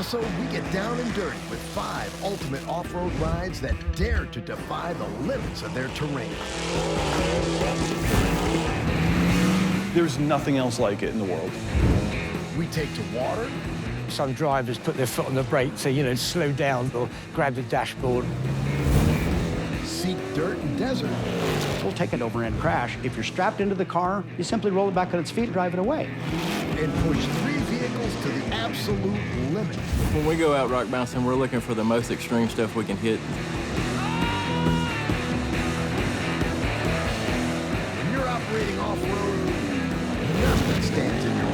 episode, we get down and dirty with 5 ultimate off-road rides that dare to defy the limits of their terrain. There's nothing else like it in the world. We take to water. Some drivers put their foot on the brake, so, slow down or grab the dashboard. Seek dirt and desert. We'll take it over and crash. If you're strapped into the car, you simply roll it back on its feet and drive it away. And push 3 vehicles to the absolute limit. When we go out rock bouncing, we're looking for the most extreme stuff we can hit. When you're operating off-road, nothing stands in your way.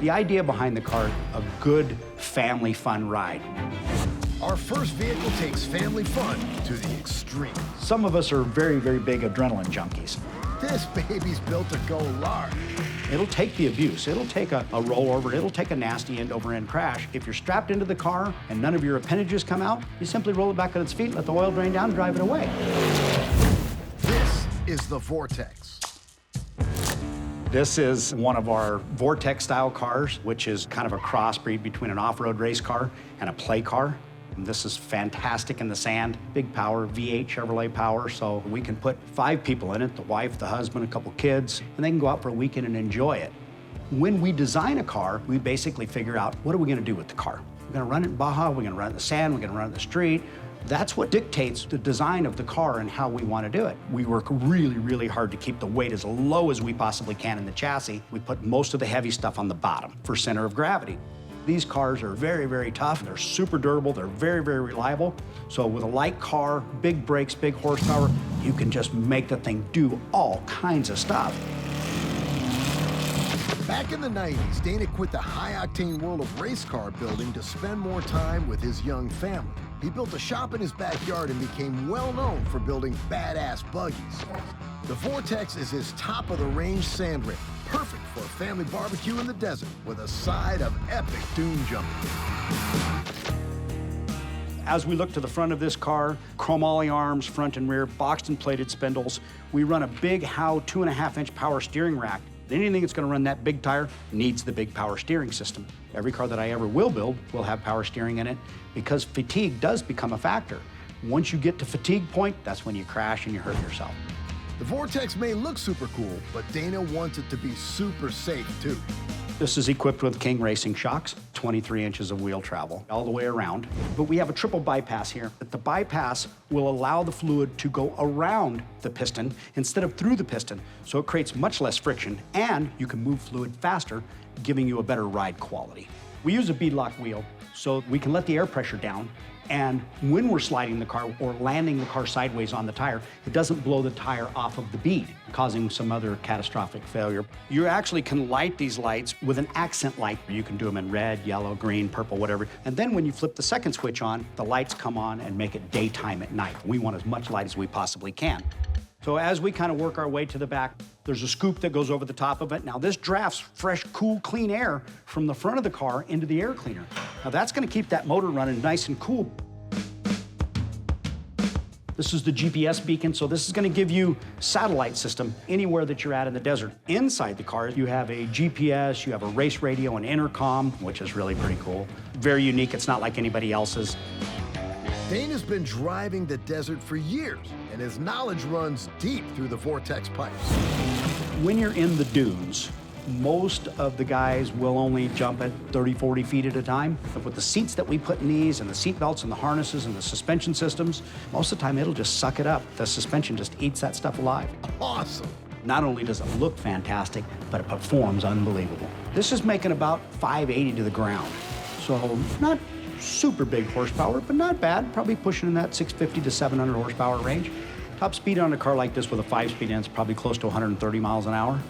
The idea behind the car, a good family fun ride. Our first vehicle takes family fun to the extreme. Some of us are very, very big adrenaline junkies. This baby's built to go large. It'll take the abuse. It'll take a rollover. It'll take a nasty end-over-end crash. If you're strapped into the car and none of your appendages come out, you simply roll it back on its feet, let the oil drain down, and drive it away. This is the Vortex. This is one of our Vortex-style cars, which is kind of a crossbreed between an off-road race car and a play car. And this is fantastic in the sand, big power, V8 Chevrolet power, so we can put 5 people in it, the wife, the husband, a couple kids, and they can go out for a weekend and enjoy it. When we design a car, we basically figure out, what are we gonna do with the car? We're gonna run it in Baja, we're gonna run it in the sand, we're gonna run it in the street. That's what dictates the design of the car and how we want to do it. We work really, really hard to keep the weight as low as we possibly can in the chassis. We put most of the heavy stuff on the bottom for center of gravity. These cars are very, very tough. They're super durable. They're very, very reliable. So with a light car, big brakes, big horsepower, you can just make the thing do all kinds of stuff. Back in the 90s, Dana quit the high-octane world of race car building to spend more time with his young family. He built a shop in his backyard and became well known for building badass buggies. The Vortex is his top-of-the-range sand rig, perfect for a family barbecue in the desert with a side of epic dune jumping. As we look to the front of this car, chrome ollie arms, front and rear, boxed and plated spindles, we run a big Howe 2.5-inch power steering rack. Anything that's going to run that big tire needs the big power steering system. Every car that I ever will build will have power steering in it because fatigue does become a factor. Once you get to fatigue point, that's when you crash and you hurt yourself. The Vortex may look super cool, but Dana wants it to be super safe too. This is equipped with King Racing shocks, 23 inches of wheel travel all the way around. But we have a triple bypass here. The bypass will allow the fluid to go around the piston instead of through the piston, so it creates much less friction, and you can move fluid faster, giving you a better ride quality. We use a beadlock wheel, so we can let the air pressure down, and when we're sliding the car or landing the car sideways on the tire, it doesn't blow the tire off of the bead, causing some other catastrophic failure. You actually can light these lights with an accent light. You can do them in red, yellow, green, purple, whatever. And then when you flip the second switch on, the lights come on and make it daytime at night. We want as much light as we possibly can. So as we kind of work our way to the back, there's a scoop that goes over the top of it. Now this drafts fresh, cool, clean air from the front of the car into the air cleaner. Now that's gonna keep that motor running nice and cool. This is the GPS beacon, so this is gonna give you satellite system anywhere that you're at in the desert. Inside the car, you have a GPS, you have a race radio, and intercom, which is really pretty cool. Very unique, it's not like anybody else's. Dana's been driving the desert for years, and his knowledge runs deep through the Vortex pipes. When you're in the dunes, most of the guys will only jump at 30, 40 feet at a time. But with the seats that we put in these and the seat belts and the harnesses and the suspension systems, most of the time it'll just suck it up. The suspension just eats that stuff alive. Awesome. Not only does it look fantastic, but it performs unbelievable. This is making about 580 to the ground. So not super big horsepower, but not bad. Probably pushing in that 650 to 700 horsepower range. Top speed on a car like this with a 5-speed engine is probably close to 130 miles an hour.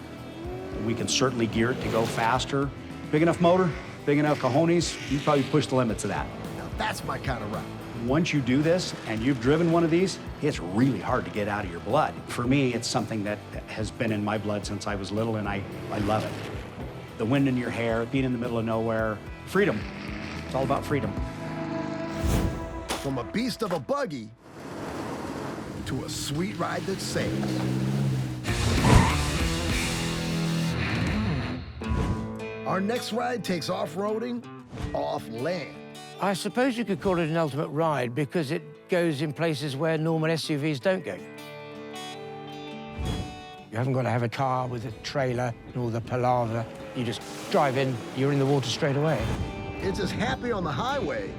We can certainly gear it to go faster. Big enough motor, big enough cojones, you probably push the limits of that. Now that's my kind of ride. Once you do this and you've driven one of these, it's really hard to get out of your blood. For me, it's something that has been in my blood since I was little, and I love it. The wind in your hair, being in the middle of nowhere, freedom. It's all about freedom. From a beast of a buggy to a sweet ride that saves. Our next ride takes off-roading off land. I suppose you could call it an ultimate ride because it goes in places where normal SUVs don't go. You haven't got to have a car with a trailer and all the palaver. You just drive in, you're in the water straight away. It's as happy on the highway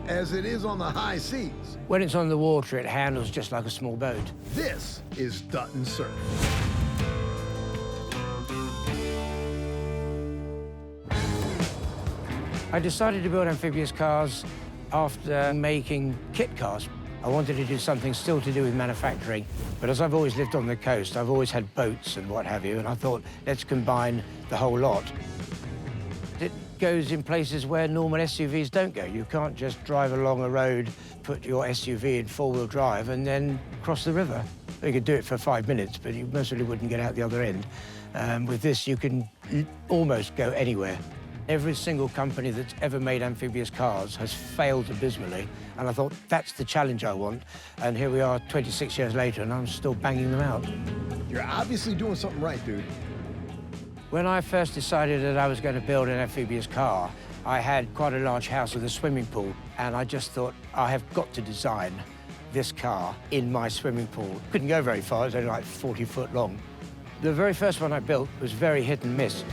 as it is on the high seas. When it's on the water, it handles just like a small boat. This is Dutton Surf. I decided to build amphibious cars after making kit cars. I wanted to do something still to do with manufacturing, but as I've always lived on the coast, I've always had boats and what have you, and I thought, let's combine the whole lot. It goes in places where normal SUVs don't go. You can't just drive along a road, put your SUV in four-wheel drive, and then cross the river. You could do it for 5 minutes, but you most certainly wouldn't get out the other end. With this, you can almost go anywhere. Every single company that's ever made amphibious cars has failed abysmally, and I thought, that's the challenge I want. And here we are 26 years later, and I'm still banging them out. You're obviously doing something right, dude. When I first decided that I was going to build an amphibious car, I had quite a large house with a swimming pool, and I just thought, I have got to design this car in my swimming pool. Couldn't go very far, it was only like 40 foot long. The very first one I built was very hit and miss.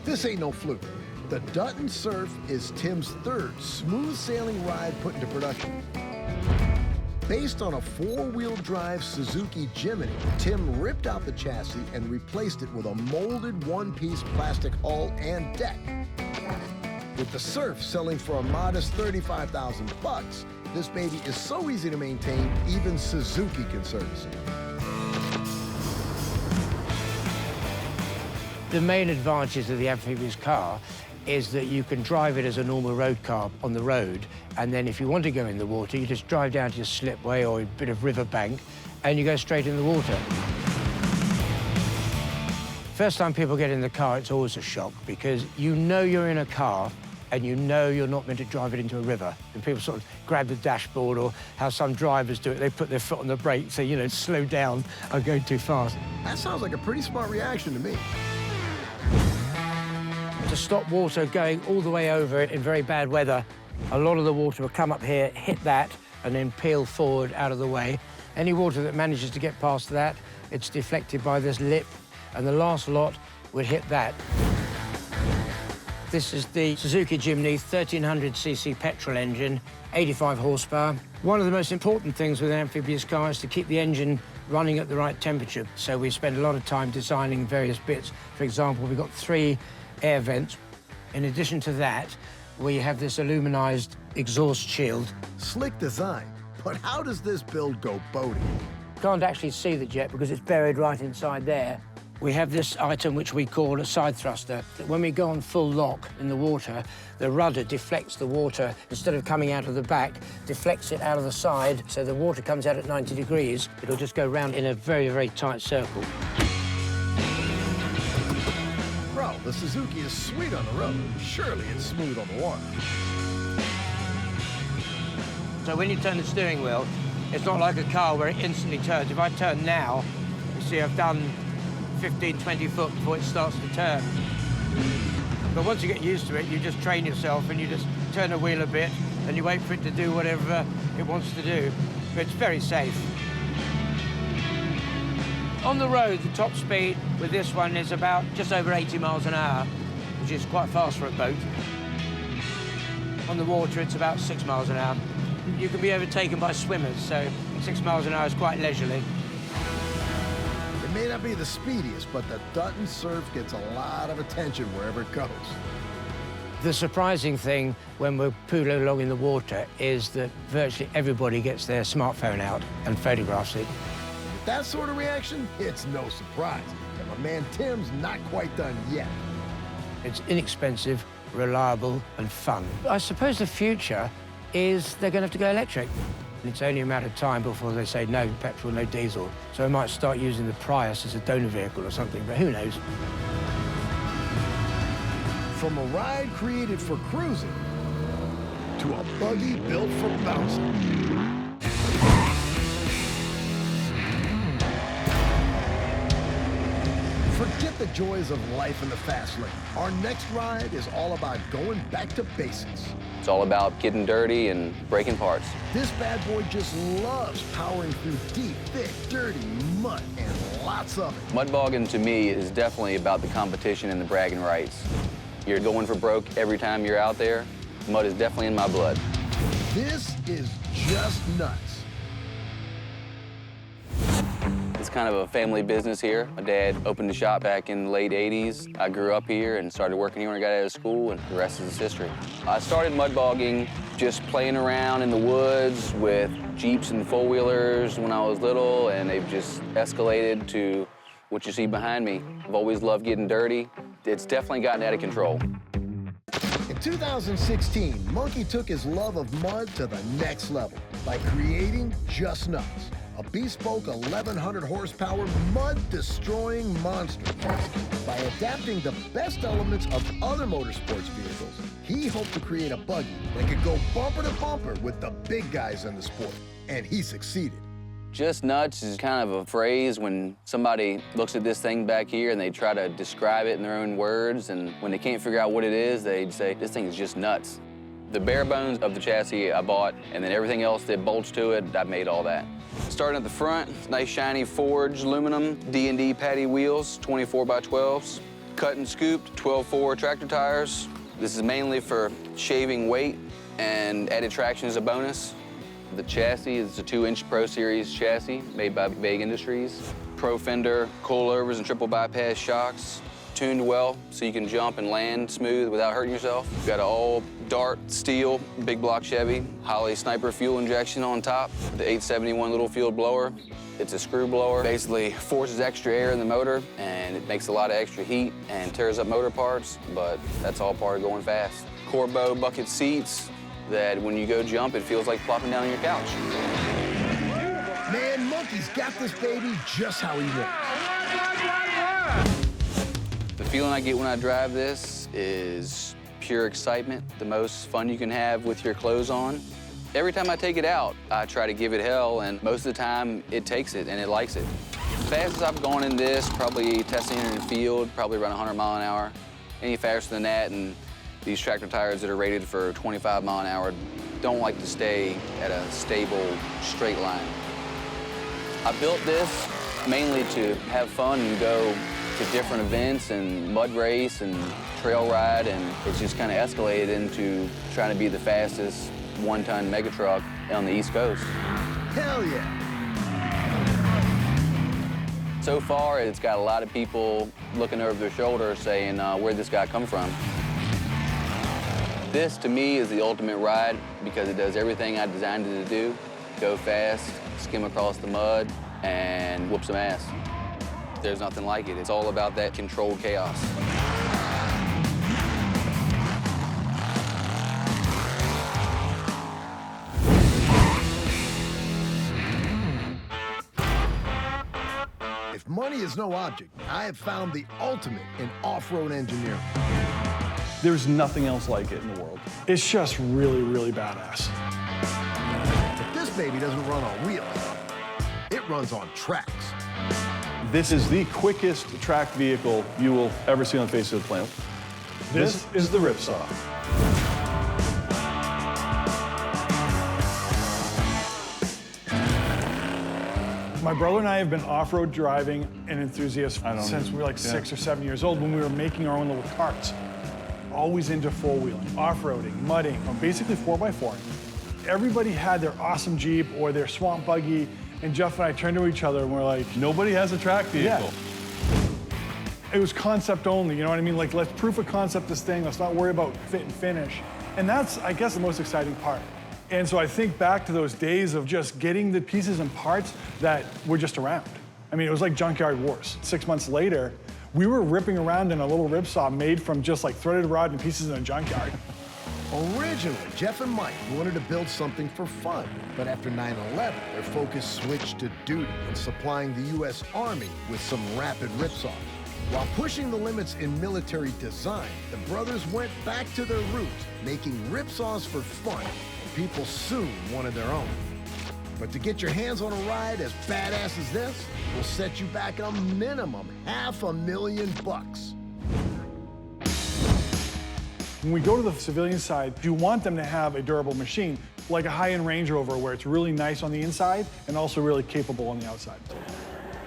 This ain't no fluke. The Dutton Surf is Tim's third smooth-sailing ride put into production. Based on a four-wheel drive Suzuki Jimny, Tim ripped out the chassis and replaced it with a molded one-piece plastic hull and deck. With the Surf selling for a modest $35,000, this baby is so easy to maintain, even Suzuki can service it. The main advantage of the amphibious car is that you can drive it as a normal road car on the road, and then if you want to go in the water, you just drive down to your slipway or a bit of riverbank, and you go straight in the water. First time people get in the car, it's always a shock, because you know you're in a car, and you know you're not meant to drive it into a river. And people sort of grab the dashboard, or how some drivers do it, they put their foot on the brake, say, you know, slow down, I'm going too fast. That sounds like a pretty smart reaction to me. To stop water going all the way over it in very bad weather, a lot of the water will come up here, hit that, and then peel forward out of the way. Any water that manages to get past that, it's deflected by this lip, and the last lot would hit that. This is the Suzuki Jimny 1300cc petrol engine, 85 horsepower. One of the most important things with an amphibious car is to keep the engine running at the right temperature. So we spend a lot of time designing various bits. For example, we've got 3 air vents. In addition to that, we have this aluminized exhaust shield. Slick design, but how does this build go boating? Can't actually see the jet because it's buried right inside there. We have this item which we call a side thruster. When we go on full lock in the water, the rudder deflects the water. Instead of coming out of the back, deflects it out of the side, so the water comes out at 90 degrees. It'll just go round in a very, very tight circle. Bro, the Suzuki is sweet on the road. Surely it's smooth on the water. So when you turn the steering wheel, it's not like a car where it instantly turns. If I turn now, you see I've done 15, 20 foot before it starts to turn. But once you get used to it, you just train yourself and you just turn the wheel a bit and you wait for it to do whatever it wants to do. But it's very safe. On the road, the top speed with this one is about just over 80 miles an hour, which is quite fast for a boat. On the water, it's about 6 miles an hour. You can be overtaken by swimmers, so 6 miles an hour is quite leisurely. It may not be the speediest, but the Dutton Surf gets a lot of attention wherever it goes. The surprising thing when we're pooling along in the water is that virtually everybody gets their smartphone out and photographs it. that sort of reaction, it's no surprise. And my man Tim's not quite done yet. It's inexpensive, reliable, and fun. I suppose the future is they're going to have to go electric. It's only a matter of time before they say no petrol, no diesel. So I might start using the Prius as a donor vehicle or something, but who knows? From a ride created for cruising to a buggy built for bouncing. Forget the joys of life in the fast lane. Our next ride is all about going back to basics. It's all about getting dirty and breaking parts. This bad boy just loves powering through deep, thick, dirty mud and lots of it. Mud bogging to me is definitely about the competition and the bragging rights. You're going for broke every time you're out there. Mud is definitely in my blood. This is just nuts. It's kind of a family business here. My dad opened the shop back in the late 80s. I grew up here and started working here when I got out of school, and the rest is history. I started mud bogging just playing around in the woods with Jeeps and four-wheelers when I was little, and they've just escalated to what you see behind me. I've always loved getting dirty. It's definitely gotten out of control. In 2016, Monkey took his love of mud to the next level by creating Just Nuts, a bespoke 1,100 horsepower mud-destroying monster. By adapting the best elements of other motorsports vehicles, he hoped to create a buggy that could go bumper to bumper with the big guys in the sport, and he succeeded. Just nuts is kind of a phrase when somebody looks at this thing back here and they try to describe it in their own words, and when they can't figure out what it is, they say, this thing is just nuts. The bare bones of the chassis I bought, and then everything else that bolts to it, I made all that. Starting at the front, nice shiny forged aluminum D&D patty wheels, 24x12s. Cut and scooped 12.4 tractor tires. This is mainly for shaving weight, and added traction is a bonus. The chassis is a 2-inch Pro Series chassis made by Vague Industries. Pro fender, coilovers, and triple bypass shocks. Tuned well so you can jump and land smooth without hurting yourself. Got an all Dart steel big block Chevy, Holley Sniper fuel injection on top. The 871 little field blower. It's a screw blower. Basically forces extra air in the motor, and it makes a lot of extra heat and tears up motor parts, but that's all part of going fast. Corbeau bucket seats that when you go jump, it feels like plopping down on your couch. Man, Monkey's got this baby just how he wants. The feeling I get when I drive this is pure excitement, the most fun you can have with your clothes on. Every time I take it out, I try to give it hell, and most of the time, it takes it and it likes it. Fastest I've gone in this, probably testing it in the field, probably around 100 mile an hour. Any faster than that, and these tractor tires that are rated for 25 mile an hour don't like to stay at a stable, straight line. I built this mainly to have fun and go to different events and mud race and trail ride, and it's just kind of escalated into trying to be the fastest one-ton mega truck on the East Coast. Hell yeah. So far, it's got a lot of people looking over their shoulder saying, where'd this guy come from? This, to me, is the ultimate ride because it does everything I designed it to do. Go fast, skim across the mud, and whoop some ass. There's nothing like it. It's all about that controlled chaos. If money is no object, I have found the ultimate in off-road engineering. There's nothing else like it in the world. It's just really, really badass. But this baby doesn't run on wheels. It runs on tracks. This is the quickest tracked vehicle you will ever see on the face of the planet. This is the Ripsaw. My brother and I have been off-road driving and enthusiasts since we were like 6 or 7 years old when we were making our own little carts. Always into four-wheeling, off-roading, mudding, basically 4x4. Everybody had their awesome Jeep or their swamp buggy, and Jeff and I turned to each other and we're like, Nobody has a track vehicle. Yeah. It was concept only, you know what I mean? Like, let's proof of concept this thing, let's not worry about fit and finish. And that's, I guess, the most exciting part. And so I think back to those days of just getting the pieces and parts that were just around. I mean, it was like junkyard wars. 6 months later, we were ripping around in a little ripsaw made from just like threaded rod and pieces in a junkyard. Originally, Jeff and Mike wanted to build something for fun, but after 9/11, their focus switched to duty and supplying the U.S. Army with some rapid ripsaws. While pushing the limits in military design, the brothers went back to their roots, making ripsaws for fun, and people soon wanted their own. But to get your hands on a ride as badass as this will set you back a minimum $500,000. When we go to the civilian side, you want them to have a durable machine, like a high-end Range Rover where it's really nice on the inside and also really capable on the outside.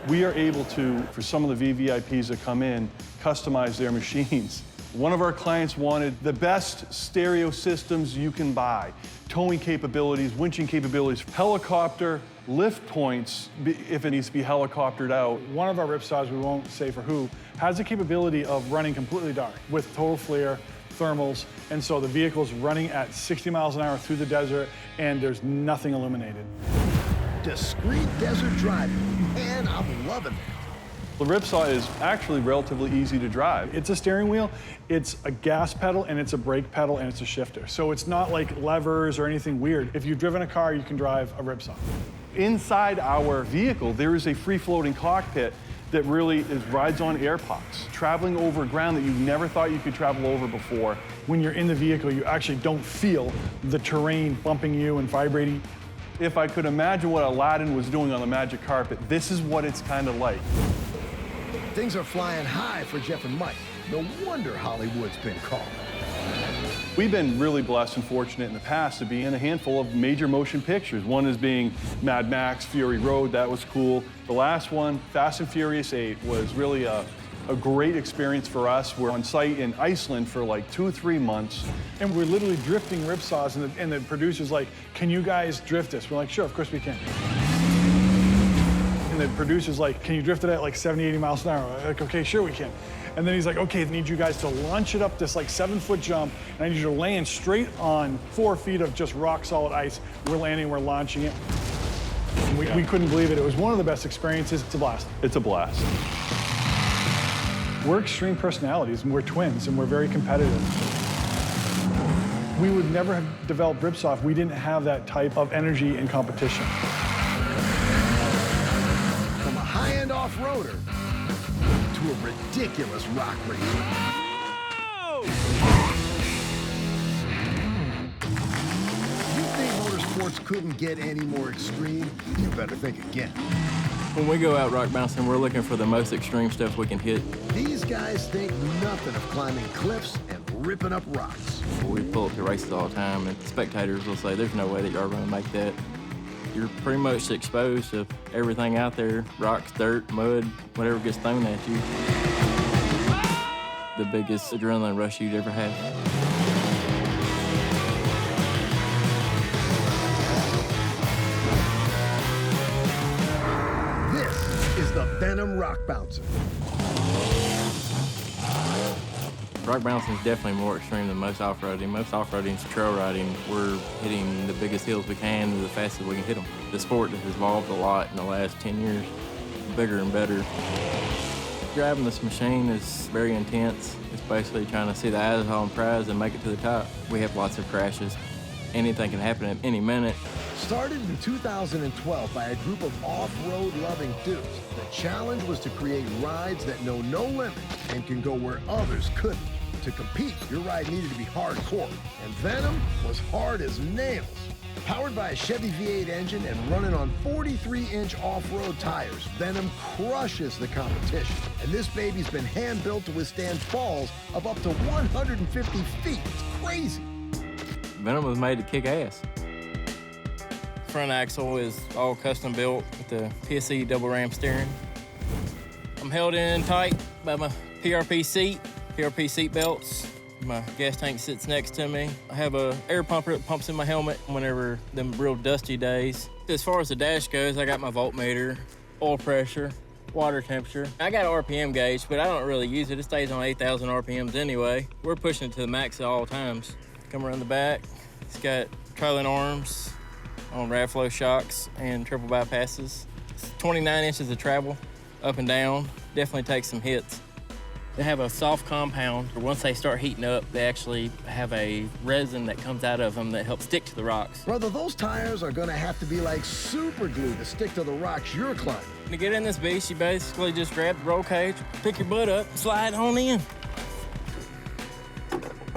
We are able to, for some of the VVIPs that come in, customize their machines. One of our clients wanted the best stereo systems you can buy, towing capabilities, winching capabilities, helicopter, lift points, if it needs to be helicoptered out. One of our ripsaws, we won't say for who, has the capability of running completely dark with total flare, thermals, and so the vehicle's running at 60 miles an hour through the desert and there's nothing illuminated. Discreet desert driving, and I'm loving it. The Ripsaw is actually relatively easy to drive. It's a steering wheel, it's a gas pedal, and it's a brake pedal, and it's a shifter. So it's not like levers or anything weird. If you've driven a car, you can drive a Ripsaw. Inside our vehicle, there is a free-floating cockpit that really rides on air pods, traveling over ground that you never thought you could travel over before. When you're in the vehicle, you actually don't feel the terrain bumping you and vibrating. If I could imagine what Aladdin was doing on the magic carpet, this is what it's kind of like. Things are flying high for Jeff and Mike. No wonder Hollywood's been calling. We've been really blessed and fortunate in the past to be in a handful of major motion pictures. One is being Mad Max, Fury Road, that was cool. The last one, Fast and Furious 8, was really a great experience for us. We're on site in Iceland for like 2 or 3 months. And we're literally drifting ripsaws, and the producer's like, can you guys drift this? We're like, sure, of course we can. And the producer's like, can you drift it at like 70, 80 miles an hour? We're like, okay, sure we can. And then he's like, okay, I need you guys to launch it up this like 7-foot jump, and I need you to land straight on 4 feet of just rock solid ice. We're landing, we're launching it. And we couldn't believe it. It was one of the best experiences. It's a blast. It's a blast. We're extreme personalities, and we're twins, and we're very competitive. We would never have developed Ripsaw if we didn't have that type of energy and competition. From a high-end off-roader to a ridiculous rock racer. You think motorsports couldn't get any more extreme? You better think again. When we go out rock bouncing, we're looking for the most extreme stuff we can hit. These guys think nothing of climbing cliffs and ripping up rocks. We pull up to races all the time, and spectators will say, there's no way that you're going to make that. You're pretty much exposed to everything out there, rocks, dirt, mud, whatever gets thrown at you. The biggest adrenaline rush you'd ever have. The Venom Rock Bouncer. Rock bouncing is definitely more extreme than most off-roading. Most off-roading is trail riding. We're hitting the biggest hills we can the fastest we can hit them. The sport has evolved a lot in the last 10 years, bigger and better. Driving this machine is very intense. It's basically trying to see the eyes on prize and make it to the top. We have lots of crashes. Anything can happen at any minute. Started in 2012 by a group of off-road loving dudes. The challenge was to create rides that know no limits and can go where others couldn't. To compete, your ride needed to be hardcore, and Venom was hard as nails. Powered by a Chevy V8 engine and running on 43-inch off-road tires, Venom crushes the competition. And this baby's been hand-built to withstand falls of up to 150 feet. It's crazy. Venom was made to kick ass. Front axle is all custom built with the PSE double ram steering. I'm held in tight by my PRP seat belts. My gas tank sits next to me. I have a air pumper that pumps in my helmet whenever them real dusty days. As far as the dash goes, I got my voltmeter, oil pressure, water temperature. I got an RPM gauge, but I don't really use it. It stays on 8,000 RPMs anyway. We're pushing it to the max at all times. Come around the back. It's got trailing arms on rad flow shocks and triple bypasses. It's 29 inches of travel up and down. Definitely takes some hits. They have a soft compound. Once they start heating up, they actually have a resin that comes out of them that helps stick to the rocks. Brother, those tires are gonna have to be like super glue to stick to the rocks you're climbing. To get in this beast, you basically just grab the roll cage, pick your butt up, slide on in.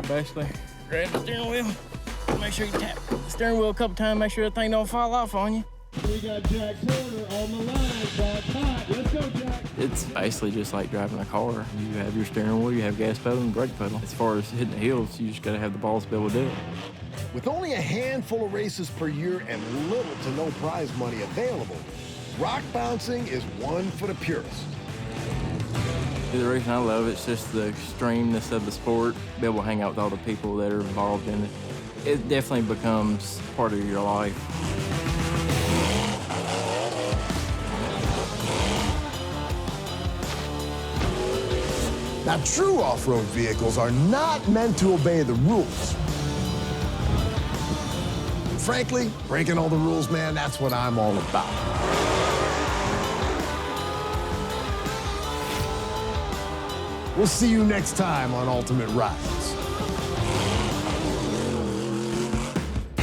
Basically, grab the steering wheel, make sure you tap the steering wheel a couple times, make sure that thing don't fall off on you. We got Jack Porter on the line, Bob Hot. Let's go, Jack. It's basically just like driving a car. You have your steering wheel, you have gas pedal and brake pedal. As far as hitting the hills, you just gotta have the balls to be able to do it. With only a handful of races per year and little to no prize money available, rock bouncing is one for the purists. The reason I love it's just the extremeness of the sport, be able to hang out with all the people that are involved in it. It definitely becomes part of your life. Now, true off-road vehicles are not meant to obey the rules. Frankly, breaking all the rules, man, that's what I'm all about. We'll see you next time on Ultimate Riders.